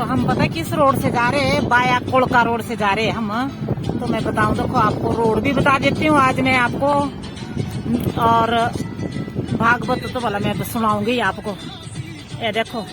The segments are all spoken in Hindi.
हम पता किस रोड से जा रहे हैं, बाया कोलका रोड से जा रहे हैं हम। तो मैं बताऊं, देखो आपको रोड भी बता देती हूँ आज मैं आपको, और भागवत तो भला मैं सुनाऊंगी आपको। ये देखो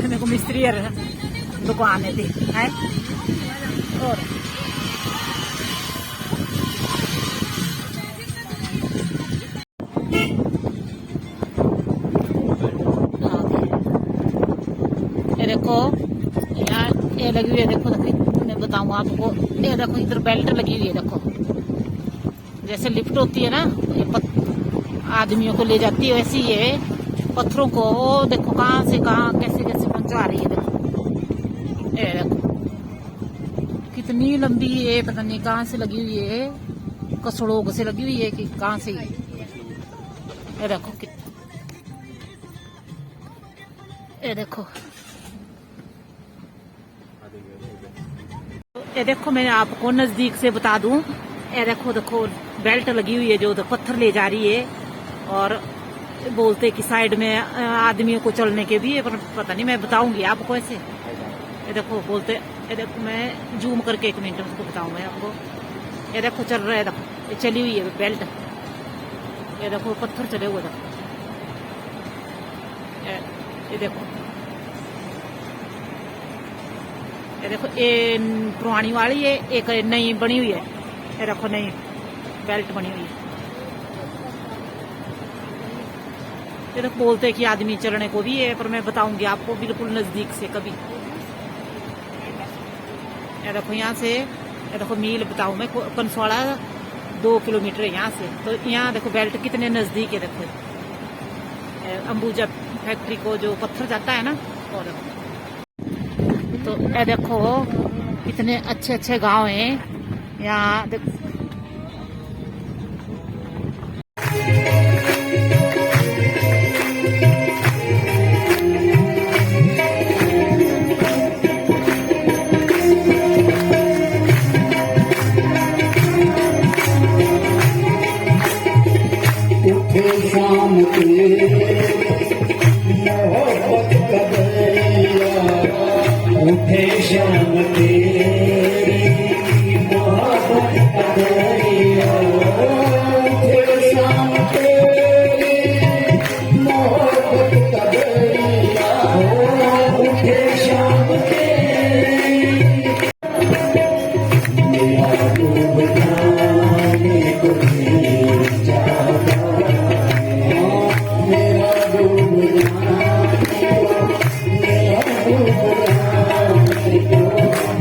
देखो मिस्त्री दुकान है और ये देखो यहाँ ये लगी हुई है, देखो देखो मैं बताऊँ आपको, ये देखो इधर बेल्ट लगी हुई है, देखो जैसे लिफ्ट होती है ना, ये आदमियों को ले जाती है, वैसी ये पत्थरों को देखो कहाँ से कहाँ कैसे कैसे पहुंचा रही है। देखो ये देखो कितनी लंबी है, पता नहीं कहाँ से लगी हुई है, कसड़ों से लगी हुई है कि कहाँ से। ये देखो ये देखो ये देखो मैं आपको नजदीक से बता दूं, ये देखो देखो बेल्ट लगी हुई है जो पत्थर ले जा रही है, और बोलते कि साइड में आदमियों को चलने के भी है, पर पता नहीं, मैं बताऊंगी आपको ऐसे। ये देखो बोलते, ये देखो मैं जूम करके 1 मिनट उसको बताऊंगा आपको। ये देखो चल रहा है, देखो ये चली हुई है बेल्ट, ये देखो पत्थर चले हुए, देखो ये देखो ये देखो ये पुरानी वाली है, एक नई बनी हुई है, ये देखो नई बेल्ट बनी हुई है। ये देखो बोलते हैं कि आदमी चलने को भी है, पर मैं बताऊंगी आपको बिल्कुल नजदीक से कभी। ये देखो यहाँ से, ये देखो मील बताऊं मैं, कंसवाड़ा 2 किलोमीटर है यहाँ से, तो यहाँ देखो बेल्ट कितने नजदीक है। देखो अंबुजा फैक्ट्री को जो पत्थर जाता है ना, और तो ये देखो कितने अच्छे अच्छे गांव हैं यहाँ देखो। शाम उठे शाम तेरी मोहब्बत का दरिया, उठे शाम तेरी मोहब्बत का दरिया, उठे शाम तेरी मेरा डूब जाने को दिल जाता, मेरा डूब जाने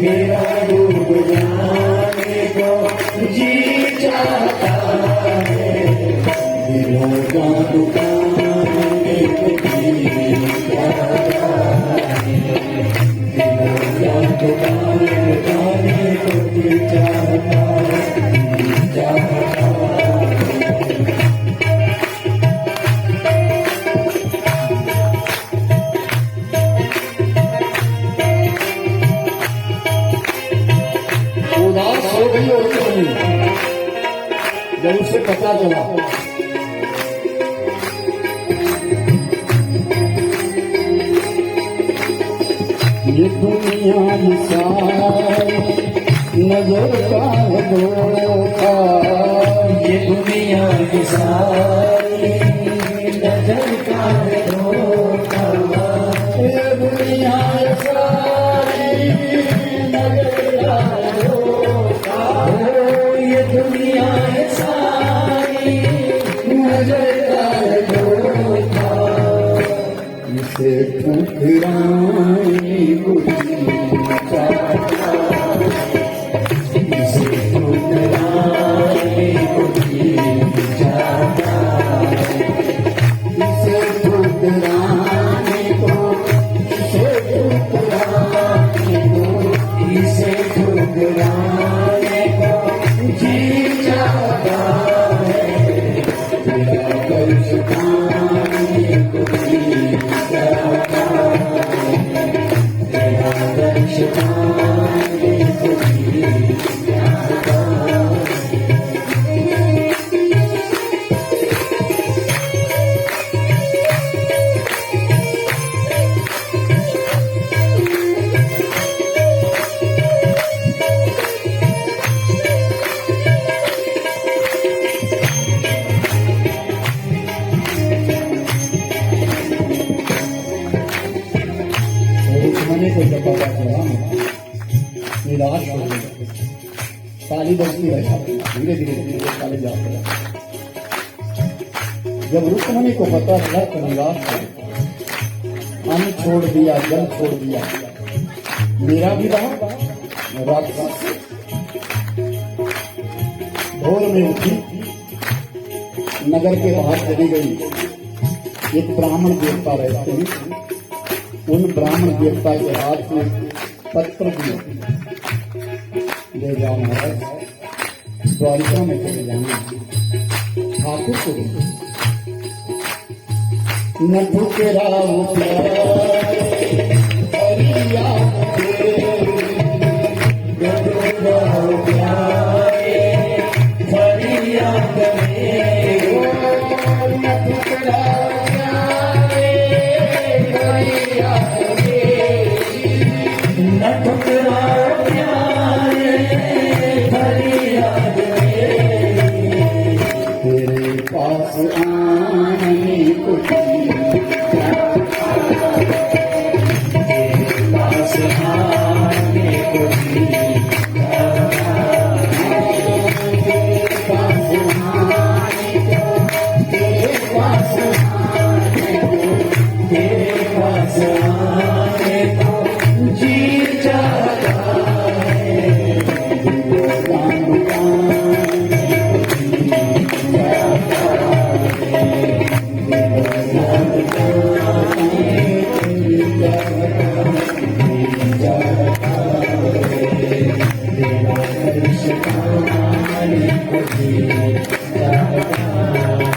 मेरा डूब जाने को जी चाहता है, दिलों का दुकाने को जी चाहता है, दिलों का दुकान जाने को जी चाहता है, जी चाहता है। उदास हो गई होती जब उसे पता चला ये दुनिया सारी नजर का धोखा, ये दुनिया सारी नजर का धोखा, ये दुनिया सारी नजर का धोखा, ये दुनिया सारी नजर का धोखा, इसे ठुकराने बुरी चाहता, इसे ठुकराने बुरी चाहता, इसे ठुकराने को, इसे ठुकराने को, इसे ठुकराने को जी चाहता है, तेरा कर्ज खाने को जी चाहता है, तेरा कर्ज खाने को जी चाहता है। विवाह शुरू हो गया। ताली बजती है, धीरे धीरे धीरे ताली जाते रहे। जब रुक्मणी को पता चला तो निराश हो गई। अन्न छोड़ दिया, जल छोड़ दिया, मेरा विवाह राक्षस से। भोर में उठी, नगर के बाहर चली गई। एक ब्राह्मण देवता रहते हैं, उन ब्राह्मण देवता के हाथ में पत्र दिए, ले जाओ महाराज, द्वारिका में चले जाना, ठाकुर को न ठुकराओ प्यारे, हरिया तेरे पास आने को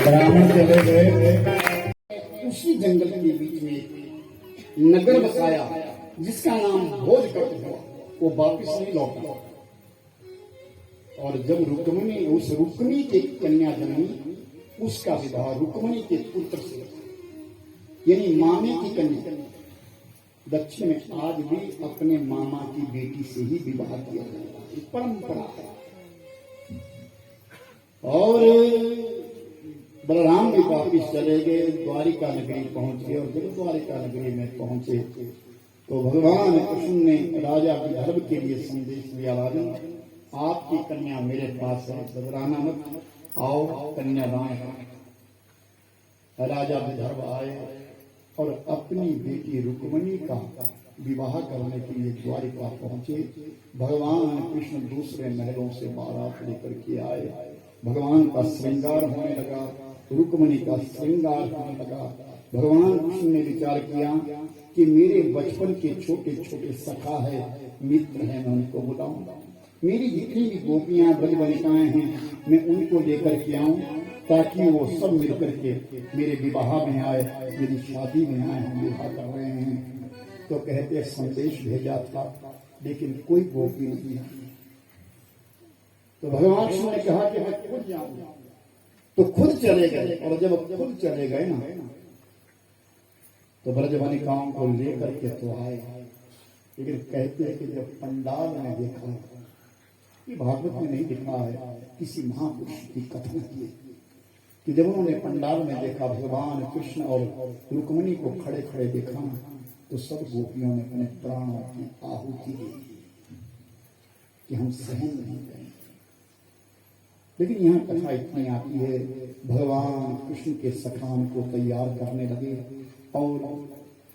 ब्राह्मण चले गए। उसी जंगल के बीच में नगर बसाया जिसका नाम भोजकट हुआ। वो वापिस नहीं लौटा। और जब रुक्मणी, उस रुक्मी के कन्या जन्मी, उसका विवाह रुक्मणी के पुत्र से, यानी मामे की कन्या। दक्षिण में आज भी अपने मामा की बेटी से ही विवाह किया जाता है, परंपरा है। और बलराम भी वापिस चले गए, द्वारिका नगरी पहुंच गए। और जब द्वारिका नगरी में पहुंचे तो भगवान कृष्ण ने राजा विदर्भ के लिए संदेश दिया, राजन आपकी कन्या मेरे पास है, घबराना मत, आओ कन्या दाएं। राजा विदर्भ आए और अपनी बेटी रुक्मणी का विवाह करने के लिए द्वारिका पहुंचे। भगवान कृष्ण दूसरे महलों से बारात लेकर के आए। भगवान का श्रृंगार होने लगा, रुक्मणी का श्रृंगार होने लगा। भगवान कृष्ण ने विचार किया कि मेरे बचपन के छोटे छोटे सखा है, मित्र हैं, मैं उनको बुलाऊंगा। मेरी जितनी भी गोपियां ब्रज बालिकाएं हैं, मैं उनको लेकर के आऊं, ताकि वो सब मिलकर के मेरे विवाह में आए, मेरी शादी में आए। हम विवाह कर रहे हैं। तो कहते संदेश भेजा था, लेकिन कोई गोपी नहीं आई। तो भगवान कृष्ण ने कहा कि मैं खुद जाऊंगा। तो खुद चले गए। और जब खुद चले गए ना, तो ब्रजबालिकाओं को लेकर के तो आए। लेकिन कहते हैं कि जब पंडाल में देखा, कि भागवत में नहीं लिखा है, किसी महापुरुष की कथन की, कि जब उन्होंने पंडाल में देखा भगवान कृष्ण और रुक्मणी को खड़े खड़े देखा, तो सब गोपियों ने अपने प्राणों की आहुति दी कि हम सहन नहीं करेंगे। लेकिन यहाँ कथा इतनी आती है, भगवान कृष्ण के सखान को तैयार करने लगे। और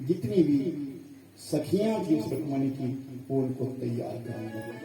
जितनी भी सखियां थी उस रुक्मणी की, वो उनको तैयार करने लगे।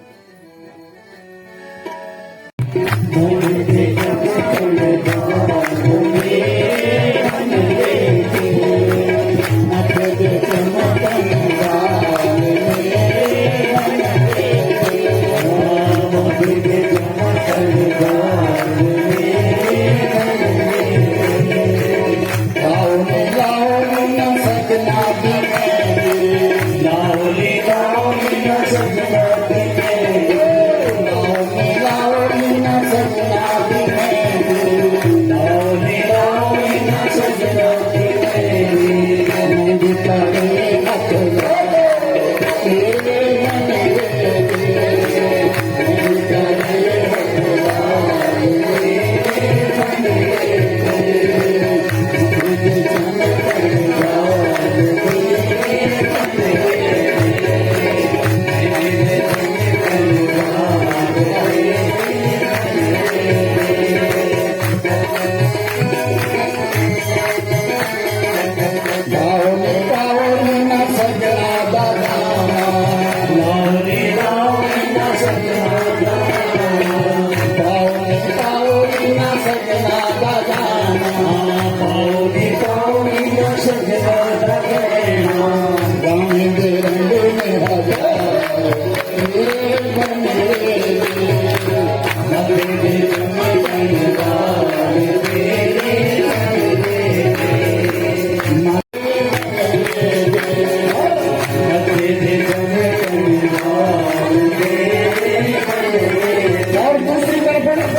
और दूसरी तरफ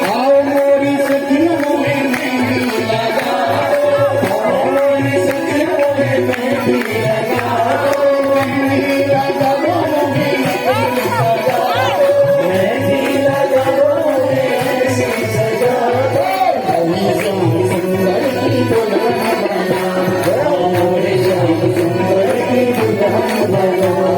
आओ मोरी सखियों में मेहंदी लगाओ, आओ मोरी सखियों में मेहंदी लगाओ, मेहंदी लगाओ, मेहंदी लगाओ, ऐसी सजाओ, श्याम सुंदर की दुल्हन बनाओ, मोरे श्याम सुंदर की दुल्हन बनाओ।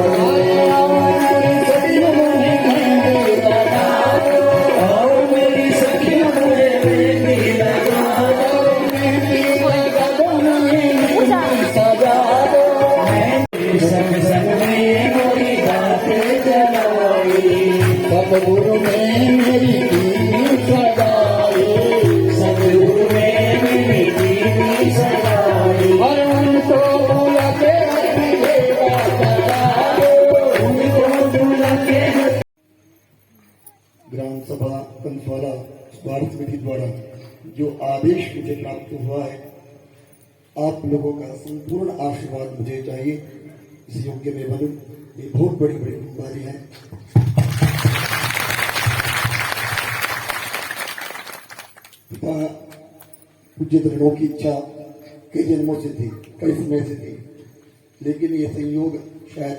सतगुरु में मेरी दीनी सजाई, सतगुरु में मेरी दीनी सजाई, और उनको बुला के देवा सजाओ, उनको बुला के। ग्राम सभा पंचवाला स्वार्थ समिति द्वारा जो आदेश मुझे प्राप्त हुआ है, आप लोगों का संपूर्ण आशीर्वाद मुझे चाहिए, इस योग्य में बनूं। ये बहुत बड़ी बड़ी बीमारी है। पिता पूज्य दृढ़ों की इच्छा कई जन्मों से थी, कई समय से थी, लेकिन ये संयोग शायद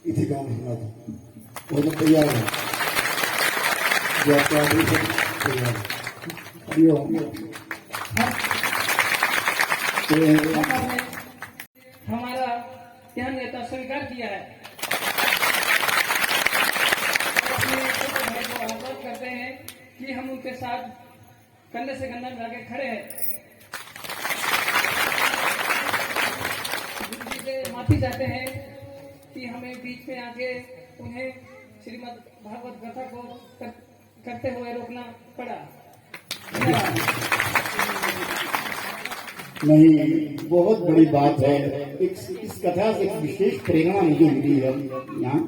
इसी गांव में होना था। और मैं तैयार हूँ, जो आपका आदेश है, तैयार हूँ। हमारा ध्यान नेता स्वीकार किया है। अपने छोटे भाई को आह्वान करते हैं कि हम उनके साथ कंधे से कंधा मिला के खड़े हैं। गुरु जी से माफी चाहते हैं कि हमें बीच में आके उन्हें श्रीमद् भागवत कथा को करते हुए रोकना पड़ा। धन्यवाद। नहीं, बहुत बड़ी बात है। इस कथा से एक विशेष प्रेरणा मुझे मिली है यहाँ